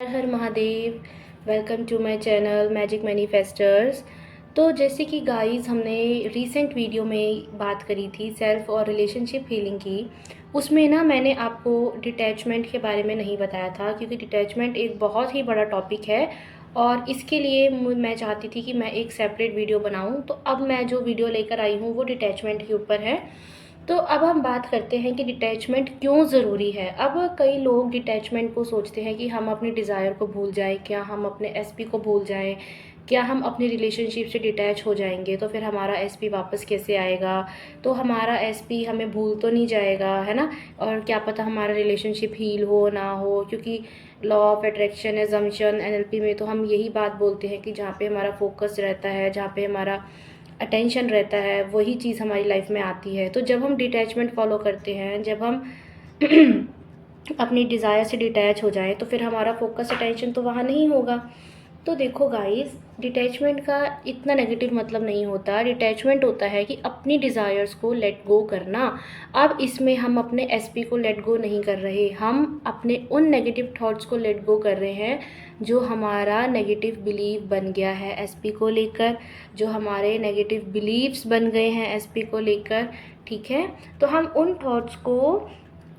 Her Har Mahadev. Welcome to my channel magic manifesters. तो जैसे कि गाइस हमने रीसेंट वीडियो में बात करी थी सेल्फ और रिलेशनशिप हीलिंग की। उसमें ना मैंने आपको डिटैचमेंट के बारे में नहीं बताया था, क्योंकि डिटैचमेंट एक बहुत ही बड़ा टॉपिक है और इसके लिए मैं चाहती थी कि मैं एक सेपरेट वीडियो बनाऊं। तो अब मैं जो वीडियो लेकर आई हूं वो डिटैचमेंट के ऊपर है। तो अब हम बात करते हैं कि डिटैचमेंट क्यों ज़रूरी है। अब कई लोग डिटैचमेंट को सोचते हैं कि हम अपनी डिज़ायर को भूल जाएं, क्या हम अपने एसपी को भूल जाएं, क्या हम अपनी रिलेशनशिप से डिटैच हो जाएंगे तो फिर हमारा एसपी वापस कैसे आएगा, तो हमारा एसपी हमें भूल तो नहीं जाएगा, है ना। और क्या पता हमारा रिलेशनशिप हील हो ना हो, क्योंकि law of attraction assumption NLP में तो हम यही बात बोलते हैं कि जहाँ पे हमारा फोकस रहता है, जहाँ पे हमारा अटेंशन रहता है, वही चीज़ हमारी लाइफ में आती है। तो जब हम डिटैचमेंट फॉलो करते हैं, जब हम अपनी डिज़ायर से डिटैच हो जाएं, तो फिर हमारा फोकस अटेंशन तो वहाँ नहीं होगा। तो देखो गाइस, डिटैचमेंट का इतना नेगेटिव मतलब नहीं होता। डिटैचमेंट होता है कि अपनी डिज़ायर्स को लेट गो करना। अब इसमें हम अपने एसपी को लेट गो नहीं कर रहे, हम अपने उन नेगेटिव थॉट्स को लेट गो कर रहे हैं जो हमारा नेगेटिव बिलीव बन गया है एसपी को लेकर, जो हमारे नेगेटिव बिलीव्स बन गए हैं एसपी को लेकर। ठीक है, तो हम उन थॉट्स को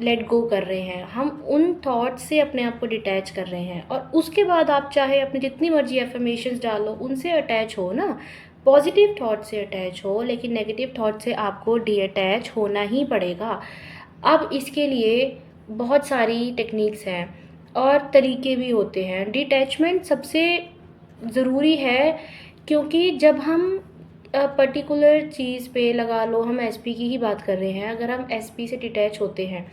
लेट गो कर रहे हैं, हम उन थॉट्स से अपने आप को डिटैच कर रहे हैं। और उसके बाद आप चाहे अपने जितनी मर्जी एफर्मेशंस डालो, उनसे अटैच हो ना, पॉजिटिव थॉट से अटैच हो, लेकिन नेगेटिव थॉट से आपको डी अटैच होना ही पड़ेगा। अब इसके लिए बहुत सारी टेक्निक्स हैं और तरीके भी होते हैं। डिटैचमेंट सबसे ज़रूरी है, क्योंकि जब हम पर्टिकुलर चीज़ पे लगा लो, हम एसपी की ही बात कर रहे हैं, अगर हम एसपी से डिटैच होते हैं,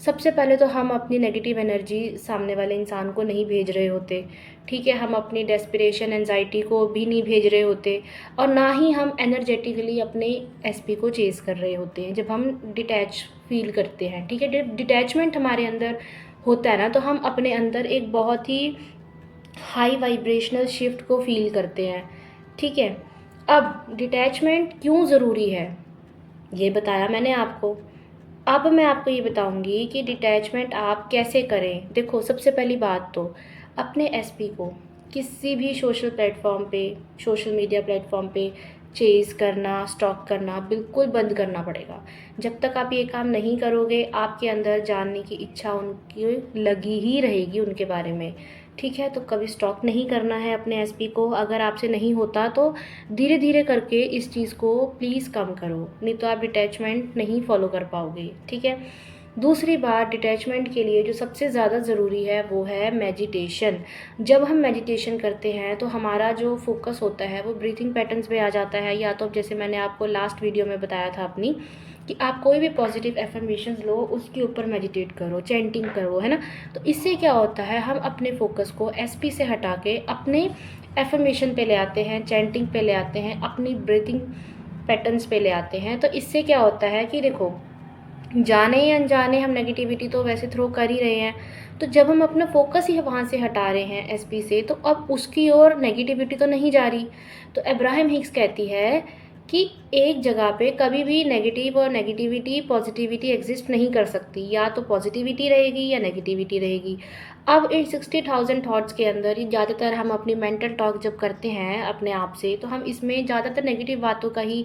सबसे पहले तो हम अपनी नेगेटिव एनर्जी सामने वाले इंसान को नहीं भेज रहे होते। ठीक है, हम अपनी डेस्पिरेशन एनजाइटी को भी नहीं भेज रहे होते, और ना ही हम एनर्जेटिकली अपने एसपी को चेज़ कर रहे होते हैं जब हम डिटैच फील करते हैं। ठीक है, डिटैचमेंट हमारे अंदर होता है ना, तो हम अपने अंदर एक बहुत ही हाई वाइब्रेशनल शिफ्ट को फील करते हैं। ठीक है, अब डिटैचमेंट क्यों ज़रूरी है ये बताया मैंने आपको। अब मैं आपको ये बताऊंगी कि डिटैचमेंट आप कैसे करें। देखो, सबसे पहली बात तो अपने एसपी को किसी भी सोशल प्लेटफॉर्म पे, सोशल मीडिया प्लेटफॉर्म पे चेज़ करना, स्टॉक करना बिल्कुल बंद करना पड़ेगा। जब तक आप ये काम नहीं करोगे, आपके अंदर जानने की इच्छा उनकी लगी ही रहेगी उनके बारे में। ठीक है, तो कभी स्टॉक नहीं करना है अपने एसपी को। अगर आपसे नहीं होता तो धीरे धीरे करके इस चीज़ को प्लीज़ कम करो, नहीं तो आप डिटैचमेंट नहीं फॉलो कर पाओगे। ठीक है, दूसरी बात, डिटैचमेंट के लिए जो सबसे ज़्यादा ज़रूरी है वो है मेडिटेशन। जब हम मेडिटेशन करते हैं तो हमारा जो फोकस होता है वो ब्रीथिंग पैटर्न्स पे आ जाता है। या तो जैसे मैंने आपको लास्ट वीडियो में बताया था अपनी, कि आप कोई भी पॉजिटिव एफर्मेशंस लो, उसके ऊपर मेडिटेट करो, चैंटिंग करो, है ना। तो इससे क्या होता है, हम अपने फोकस को एसपी से हटा के अपने एफर्मेशन पे ले आते हैं, चैंटिंग पे ले आते हैं, अपनी ब्रीथिंग पैटर्न्स पे ले आते हैं। तो इससे क्या होता है कि देखो, जाने या अनजाने हम नेगेटिविटी तो वैसे थ्रो कर ही रहे हैं, तो जब हम अपना फोकस ही वहाँ से हटा रहे हैं एसपी से, तो अब उसकी ओर नेगेटिविटी तो नहीं जा रही। तो अब्राहम हिक्स कहती है कि एक जगह पे कभी भी नेगेटिव और नेगेटिविटी पॉजिटिविटी एग्जिस्ट नहीं कर सकती, या तो पॉजिटिविटी रहेगी या नेगेटिविटी रहेगी। अब इन 60,000 थॉट्स के अंदर ही ज़्यादातर हम अपनी मेंटल टॉक जब करते हैं अपने आप से, तो हम इसमें ज़्यादातर नेगेटिव बातों का ही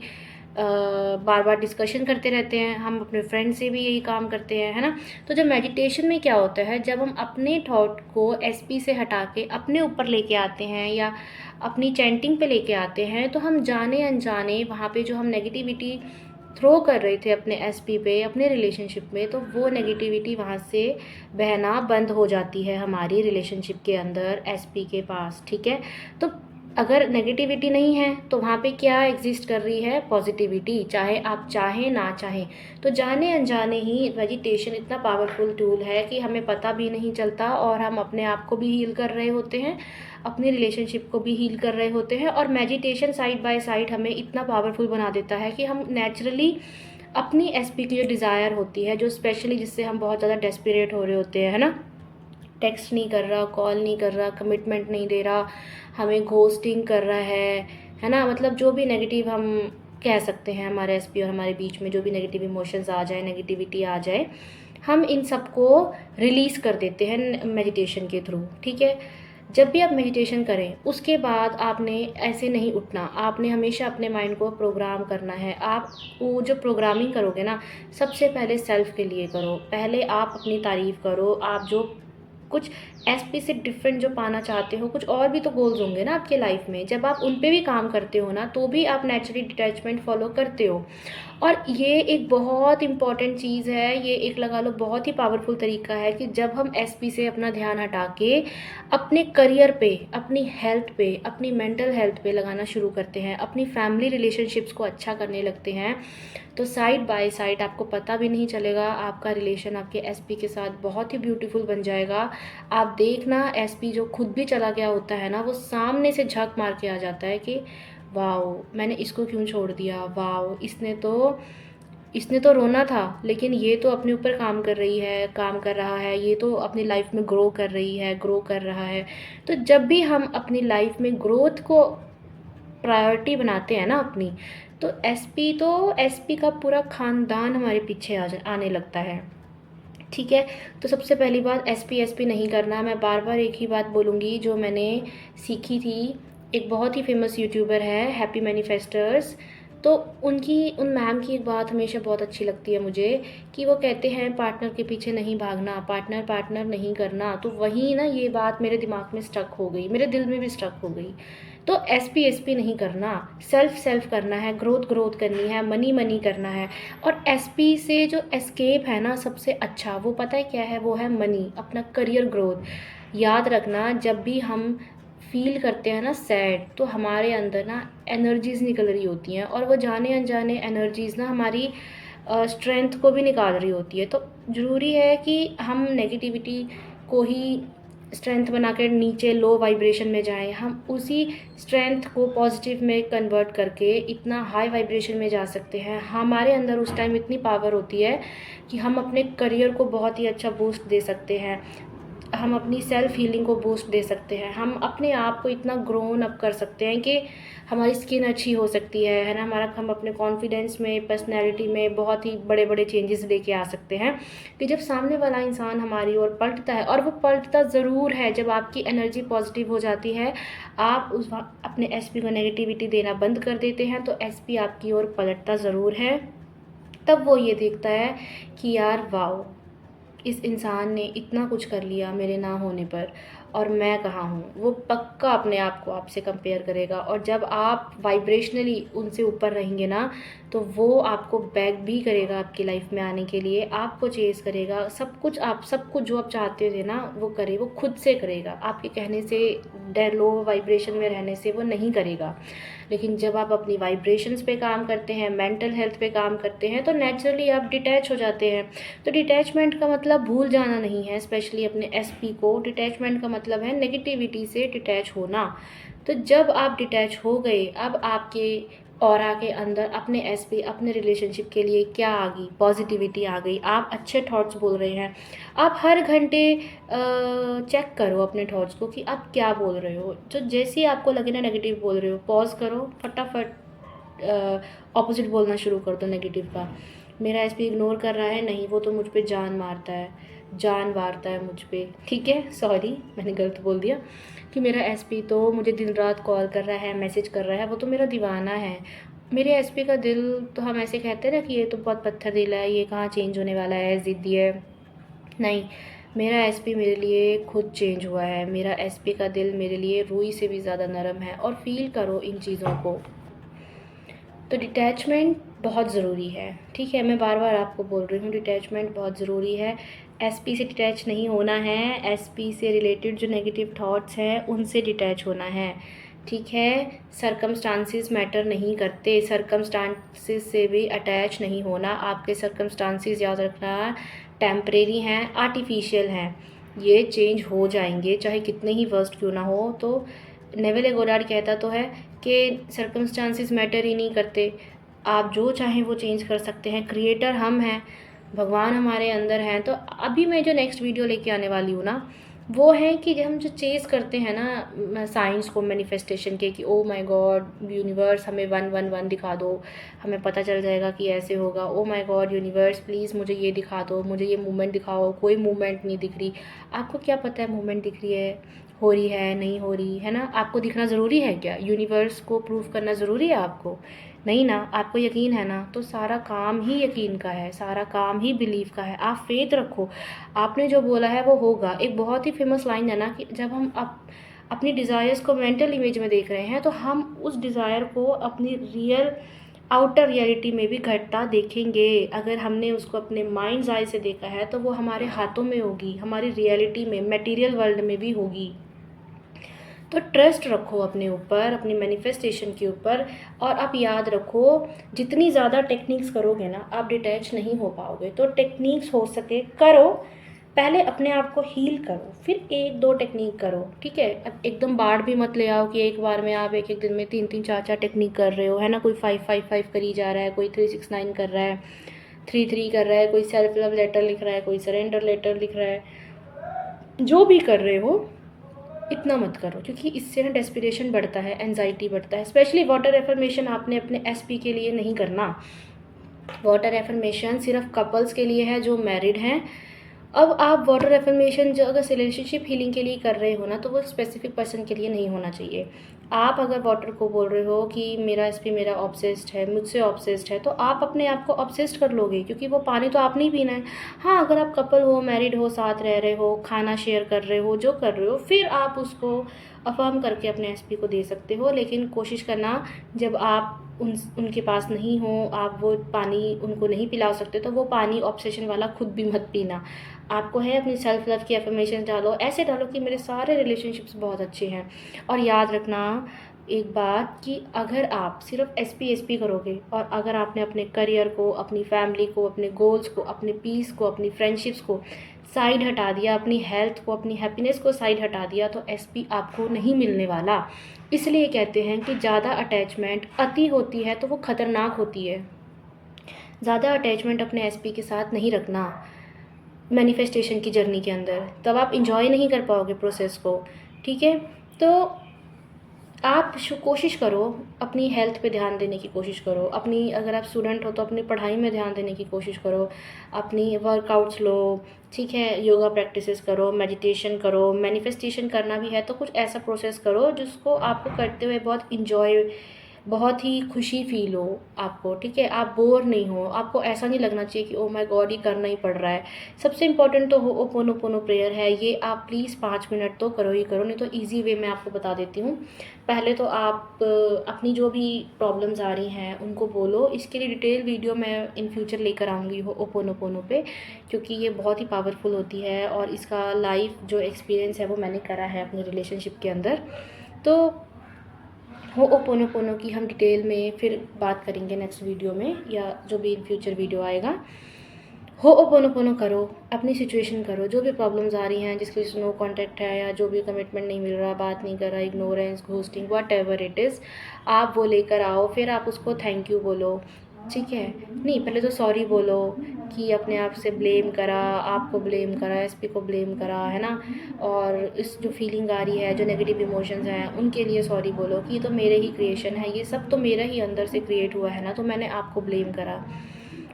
बार बार डिस्कशन करते रहते हैं। हम अपने फ्रेंड से भी यही काम करते हैं, है ना। तो जब मेडिटेशन में क्या होता है, जब हम अपने थॉट को एसपी से हटा के अपने ऊपर लेके आते हैं या अपनी चैंटिंग पे लेके आते हैं, तो हम जाने अनजाने वहाँ पे जो हम नेगेटिविटी थ्रो कर रहे थे अपने एसपी पे, अपने रिलेशनशिप में, तो वो नेगेटिविटी वहाँ से बहना बंद हो जाती है हमारी रिलेशनशिप के अंदर एसपी के पास। ठीक है, तो अगर नेगेटिविटी नहीं है तो वहाँ पे क्या एग्जिस्ट कर रही है, पॉजिटिविटी, चाहे आप चाहें ना चाहें। तो जाने अनजाने ही मेडिटेशन इतना पावरफुल टूल है कि हमें पता भी नहीं चलता, और हम अपने आप को भी हील कर रहे होते हैं, अपनी रिलेशनशिप को भी हील कर रहे होते हैं। और मेडिटेशन साइड बाय साइड हमें इतना पावरफुल बना देता है कि हम नेचुरली अपनी एसपी की जो डिज़ायर होती है, जो स्पेशली जिससे हम बहुत ज़्यादा डेस्परेट हो रहे होते हैं, है ना, टेक्स्ट नहीं कर रहा, कॉल नहीं कर रहा, कमिटमेंट नहीं दे रहा, हमें घोस्टिंग कर रहा है ना, मतलब जो भी नेगेटिव हम कह सकते हैं हमारे एसपी और हमारे बीच में जो भी नेगेटिव इमोशंस आ जाए, नेगेटिविटी आ जाए, हम इन सबको रिलीज़ कर देते हैं मेडिटेशन के थ्रू। ठीक है, जब भी आप मेडिटेशन करें उसके बाद आपने ऐसे नहीं उठना, आपने हमेशा अपने माइंड को प्रोग्राम करना है। आप वो जो प्रोग्रामिंग करोगे ना, सबसे पहले सेल्फ के लिए करो। पहले आप अपनी तारीफ़ करो, आप जो कुछ एसपी से डिफरेंट जो पाना चाहते हो, कुछ और भी तो गोल्स होंगे ना आपके लाइफ में, जब आप उन पे भी काम करते हो ना, तो भी आप नेचुरली डिटैचमेंट फॉलो करते हो। और ये एक बहुत इंपॉर्टेंट चीज़ है, ये एक लगा लो बहुत ही पावरफुल तरीका है कि जब हम एसपी से अपना ध्यान हटा के अपने करियर पे, अपनी हेल्थ पे, अपनी मेंटल हेल्थ पे लगाना शुरू करते हैं, अपनी फैमिली रिलेशनशिप्स को अच्छा करने लगते हैं, तो साइड बाय साइड आपको पता भी नहीं चलेगा, आपका रिलेशन आपके एसपी के साथ बहुत ही ब्यूटीफुल बन जाएगा। आप देखना, एसपी जो खुद भी चला गया होता है ना, वो सामने से झक मार के आ जाता है कि वाओ, मैंने इसको क्यों छोड़ दिया, वाओ, इसने तो रोना था, लेकिन ये तो अपने ऊपर काम कर रही है, काम कर रहा है, ये तो अपनी लाइफ में ग्रो कर रही है, ग्रो कर रहा है। तो जब भी हम अपनी लाइफ में ग्रोथ को प्रायोरिटी बनाते हैं ना अपनी, तो एसपी का पूरा ख़ानदान हमारे पीछे आने लगता है। ठीक है, तो सबसे पहली बात, एसपी नहीं करना। मैं बार बार एक ही बात बोलूँगी जो मैंने सीखी थी। एक बहुत ही फेमस यूट्यूबर है, हैप्पी मैनिफेस्टर्स, तो उन मैम की एक बात हमेशा बहुत अच्छी लगती है मुझे, कि वो कहते हैं पार्टनर के पीछे नहीं भागना, पार्टनर नहीं करना। तो वहीं ना ये बात मेरे दिमाग में स्टक हो गई, मेरे दिल में भी स्टक हो गई। तो एसपी नहीं करना, सेल्फ करना है, ग्रोथ करनी है, मनी करना है। और एसपी से जो एस्केप है ना सबसे अच्छा, वो पता है क्या है, वो है मनी, अपना करियर ग्रोथ। याद रखना, जब भी हम फील करते हैं ना सैड, तो हमारे अंदर ना एनर्जीज़ निकल रही होती हैं, और वो जाने अनजाने एनर्जीज़ ना हमारी स्ट्रेंथ को भी निकाल रही होती है। तो ज़रूरी है कि हम नेगेटिविटी को ही स्ट्रेंथ बना कर नीचे लो वाइब्रेशन में जाएं, हम उसी स्ट्रेंथ को पॉजिटिव में कन्वर्ट करके इतना हाई वाइब्रेशन में जा सकते हैं। हमारे अंदर उस टाइम इतनी पावर होती है कि हम अपने करियर को बहुत ही अच्छा बूस्ट दे सकते हैं, हम अपनी सेल्फ हीलिंग को बूस्ट दे सकते हैं, हम अपने आप को इतना ग्रोन अप कर सकते हैं कि हमारी स्किन अच्छी हो सकती है ना, हम अपने कॉन्फिडेंस में, पर्सनैलिटी में बहुत ही बड़े बड़े चेंजेस लेके आ सकते हैं। कि जब सामने वाला इंसान हमारी ओर पलटता है, और वो पलटता ज़रूर है जब आपकी एनर्जी पॉजिटिव हो जाती है, आप अपने एसपी को नेगेटिविटी देना बंद कर देते हैं, तो एसपी आपकी ओर पलटता ज़रूर है। तब वो ये देखता है कि यार वाओ, इस इंसान ने इतना कुछ कर लिया मेरे ना होने पर, और मैं कहाँ हूँ। वो पक्का अपने आप को आपसे कंपेयर करेगा, और जब आप वाइब्रेशनली उनसे ऊपर रहेंगे ना, तो वो आपको बैक भी करेगा आपकी लाइफ में आने के लिए, आपको चेज़ करेगा, सब कुछ जो आप चाहते थे ना वो करे, वो खुद से करेगा, आपके कहने से, लो वाइब्रेशन में रहने से वो नहीं करेगा। लेकिन जब आप अपनी वाइब्रेशंस पे काम करते हैं, मेंटल हेल्थ पे काम करते हैं, तो नेचुरली आप डिटैच हो जाते हैं। तो डिटैचमेंट का मतलब भूल जाना नहीं है, स्पेशली अपने एसपी को। डिटैचमेंट का मतलब है नेगेटिविटी से डिटैच होना। तो जब आप डिटैच हो गए, अब आपके ऑरा के अंदर अपने एसपी, अपने रिलेशनशिप के लिए क्या आ गई, पॉजिटिविटी आ गई, आप अच्छे थॉट्स बोल रहे हैं। आप हर घंटे चेक करो अपने थॉट्स को कि आप क्या बोल रहे हो। तो जैसे ही आपको लगे ना नेगेटिव बोल रहे हो, पॉज करो, फटाफट ऑपोजिट बोलना शुरू कर दो नेगेटिव का। मेरा एसपी इग्नोर कर रहा है, नहीं, वो तो मुझ पे जान वारता है मुझ पे। ठीक है, सॉरी, मैंने गलत बोल दिया, कि मेरा एसपी तो मुझे दिन रात कॉल कर रहा है, मैसेज कर रहा है, वो तो मेरा दीवाना है। मेरे एसपी का दिल तो, हम ऐसे कहते हैं ना कि ये तो बहुत पत्थर दिल है, ये कहाँ चेंज होने वाला है, ज़िद्दी है। नहीं, मेरा एसपी मेरे लिए खुद चेंज हुआ है। मेरा एसपी का दिल मेरे लिए रूई से भी ज़्यादा नरम है। और फील करो इन चीज़ों को। तो डिटैचमेंट बहुत ज़रूरी है। ठीक है, मैं बार बार आपको बोल रही हूँ, डिटैचमेंट बहुत ज़रूरी है। एसपी से डिटैच नहीं होना है, एसपी से रिलेटेड जो नेगेटिव थॉट्स हैं उनसे डिटैच होना है। ठीक है, सरकमस्टांसिस मैटर नहीं करते, सरकमस्टांसिस से भी अटैच नहीं होना। आपके सरकमस्टांसिस, याद रखना, टेम्परेरी हैं, आर्टिफिशियल हैं, ये चेंज हो जाएंगे चाहे कितने ही वर्स्ट क्यों ना हो। तो नेविल गोडार्ड कहता तो है कि सर्कमस्टांसिस मैटर ही नहीं करते, आप जो चाहें वो चेंज कर सकते हैं, क्रिएटर हम हैं, भगवान हमारे अंदर हैं। तो अभी मैं जो नेक्स्ट वीडियो लेके आने वाली हूँ ना, वो है कि जब हम जो चेज़ करते हैं ना साइंस को मैनिफेस्टेशन के, कि ओ माय गॉड यूनिवर्स हमें 111 दिखा दो, हमें पता चल जाएगा कि ऐसे होगा। Oh my God universe please मुझे ये दिखा दो, मुझे ये मूवमेंट दिखाओ, कोई मूवमेंट नहीं दिख रही। आपको क्या पता है मूवमेंट दिख रही है, हो रही है, नहीं हो रही है ना? आपको दिखना ज़रूरी है क्या? यूनिवर्स को प्रूव करना ज़रूरी है आपको? नहीं ना। आपको यकीन है ना, तो सारा काम ही यकीन का है, सारा काम ही बिलीव का है। आप फेथ रखो, आपने जो बोला है वो होगा। एक बहुत ही फेमस लाइन है ना कि जब हम अपनी डिज़ायर्स को मेंटल इमेज में देख रहे हैं, तो हम उस डिज़ायर को अपनी रियल आउटर रियलिटी में भी घटता देखेंगे। अगर हमने उसको अपने माइंड्स आई से देखा है, तो वो हमारे हाथों में होगी, हमारी रियलिटी में, मटेरियल वर्ल्ड में भी होगी। तो ट्रस्ट रखो अपने ऊपर, अपनी मैनिफेस्टेशन के ऊपर। और आप याद रखो, जितनी ज़्यादा टेक्निक्स करोगे ना, आप डिटैच नहीं हो पाओगे। तो टेक्निक्स हो सके करो, पहले अपने आप को हील करो, फिर एक दो टेक्निक करो, ठीक है? अब एकदम बाढ़ भी मत ले आओ कि एक बार में आप एक एक दिन में 3 3 4 4 टेक्निक कर रहे हो, है ना? कोई 5 5 5 करी जा रहा है, कोई 3 6 9 कर रहा है, 3 3 कर रहा है, कोई सेल्फ लव लेटर लिख रहा है, कोई सरेंडर लेटर लिख रहा है। जो भी कर रहे हो इतना मत करो, क्योंकि इससे ना डेस्पिरेशन बढ़ता है, एंजाइटी बढ़ता है। स्पेशली वाटर एफर्मेशन आपने अपने एसपी के लिए नहीं करना। वाटर एफर्मेशन सिर्फ कपल्स के लिए है जो मैरिड हैं। अब आप वाटर एफर्मेशन जो अगर रिलेशनशिप हीलिंग के लिए कर रहे हो ना, तो वो स्पेसिफिक पर्सन के लिए नहीं होना चाहिए। आप अगर वाटर को बोल रहे हो कि मेरा एसपी मेरा ऑब्सेस्ड है, मुझसे ऑब्सेस्ड है, तो आप अपने आप को ऑब्सेस्ड कर लोगे, क्योंकि वो पानी तो आपने ही पीना है। हाँ, अगर आप कपल हो, मैरिड हो, साथ रह रहे हो, खाना शेयर कर रहे हो, जो कर रहे हो, फिर आप उसको अफर्म करके अपने एसपी को दे सकते हो। लेकिन कोशिश करना, जब आप उनके पास नहीं हो, आप वो पानी उनको नहीं पिला सकते, तो वो पानी ऑब्सेशन वाला खुद भी मत पीना। आपको है अपनी सेल्फ लव की एफर्मेशन डालो, ऐसे डालो कि मेरे सारे रिलेशनशिप्स बहुत अच्छे हैं। और याद रखना एक बात, कि अगर आप सिर्फ एसपी करोगे, और अगर आपने अपने करियर को, अपनी फैमिली को, अपने गोल्स को, अपने पीस को, अपनी फ्रेंडशिप्स को साइड हटा दिया, अपनी हेल्थ को, अपनी हैप्पीनेस को साइड हटा दिया, तो एसपी आपको नहीं मिलने वाला। इसलिए कहते हैं कि ज़्यादा अटैचमेंट अति होती है तो वो ख़तरनाक होती है। ज़्यादा अटैचमेंट अपने एसपी के साथ नहीं रखना मैनिफेस्टेशन की जर्नी के अंदर, तब आप इंजॉय नहीं कर पाओगे प्रोसेस को, ठीक है? तो आप कोशिश करो, अपनी हेल्थ पे ध्यान देने की कोशिश करो, अपनी, अगर आप स्टूडेंट हो तो अपनी पढ़ाई में ध्यान देने की कोशिश करो, अपनी वर्कआउट्स लो, ठीक है? योगा प्रैक्टिसेस करो, मेडिटेशन करो। मैनिफेस्टेशन करना भी है तो कुछ ऐसा प्रोसेस करो जिसको आपको करते हुए बहुत इंजॉय, बहुत ही खुशी फ़ील हो आपको, ठीक है? आप बोर नहीं हो, आपको ऐसा नहीं लगना चाहिए कि ओह माय गॉड ये करना ही पड़ रहा है। सबसे इम्पोर्टेंट तो होओपोनोपोनो प्रेयर है, ये आप प्लीज़ 5 मिनट तो करो ही करो, नहीं तो ईज़ी वे मैं आपको बता देती हूँ। पहले तो आप अपनी जो भी प्रॉब्लम्स आ रही हैं उनको बोलो। इसके लिए डिटेल वीडियो मैं इन फ्यूचर लेकर आऊँगी होओपोनोपोनो पे, क्योंकि ये बहुत ही पावरफुल होती है, और इसका लाइव जो एक्सपीरियंस है वो मैंने करा है अपने रिलेशनशिप के अंदर। तो होओपोनोपोनो की हम डिटेल में फिर बात करेंगे नेक्स्ट वीडियो में, या जो भी इन फ्यूचर वीडियो आएगा। होओपोनोपोनो करो, अपनी सिचुएशन करो, जो भी प्रॉब्लम्स आ रही हैं, जिसकी वजह से नो कॉन्टैक्ट है, या जो भी कमिटमेंट नहीं मिल रहा, बात नहीं कर रहा, ignorance, ghosting, what ever it is, आप वो लेकर आओ। फिर आप उसको थैंक यू बोलो, ठीक है? नहीं, पहले तो सॉरी बोलो कि अपने आप से ब्लेम करा, आपको ब्लेम करा, एसपी को ब्लेम करा, है ना? और इस जो फीलिंग आ रही है, जो नेगेटिव इमोशंस हैं, उनके लिए सॉरी बोलो कि ये तो मेरे ही क्रिएशन है, ये सब तो मेरा ही अंदर से क्रिएट हुआ है ना, तो मैंने आपको ब्लेम करा।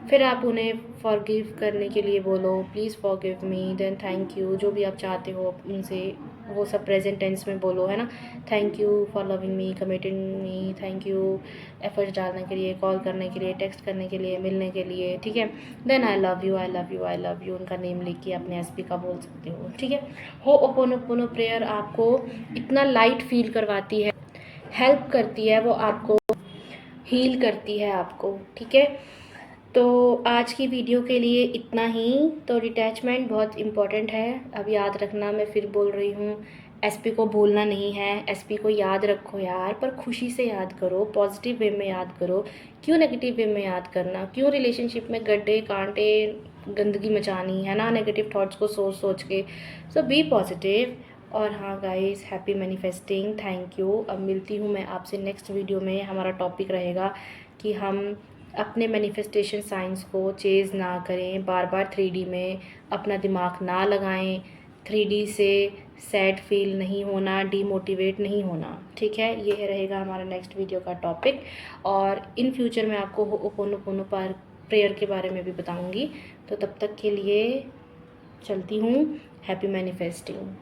फिर आप उन्हें फॉरगिव करने के लिए बोलो, please forgive me, then thank you, जो भी आप चाहते हो उनसे, वो सब प्रेजेंट टेंस में बोलो, है ना? Thank you for loving me, committing me, thank you efforts डालने के लिए, कॉल करने के लिए, टेक्स्ट करने के लिए, मिलने के लिए, ठीक है? Then I love you, I love you, I love you, उनका नेम लिख के अपने एसपी का बोल सकते हो, ठीक है? होओपोनोपोनो प्रेयर आपको इतना लाइट फील करवाती है, हेल्प करती है, वो आपको हील करती है आपको, ठीक है? तो आज की वीडियो के लिए इतना ही। तो डिटैचमेंट बहुत इम्पॉर्टेंट है, अब याद रखना, मैं फिर बोल रही हूँ, एसपी को भूलना नहीं है। एसपी को याद रखो यार, पर खुशी से याद करो, पॉजिटिव वे में याद करो। क्यों नेगेटिव वे में याद करना? क्यों रिलेशनशिप में गड्ढे कांटे गंदगी मचानी, है ना? नेगेटिव थॉट्स को सोच सोच के। सो बी पॉजिटिव। और हाँ guys, happy manifesting, thank you. अब मिलती हूँ मैं आपसे नेक्स्ट वीडियो में। हमारा टॉपिक रहेगा कि हम अपने मैनिफेस्टेशन साइंस को चेज़ ना करें, बार बार 3D में अपना दिमाग ना लगाएं, 3D से सैड फील नहीं होना, डीमोटिवेट नहीं होना। ठीक है, ये रहेगा हमारा नेक्स्ट वीडियो का टॉपिक। और इन फ्यूचर मैं आपको होओपोनोपोनो पर प्रेयर के बारे में भी बताऊंगी। तो तब तक के लिए चलती हूँ। Happy manifesting.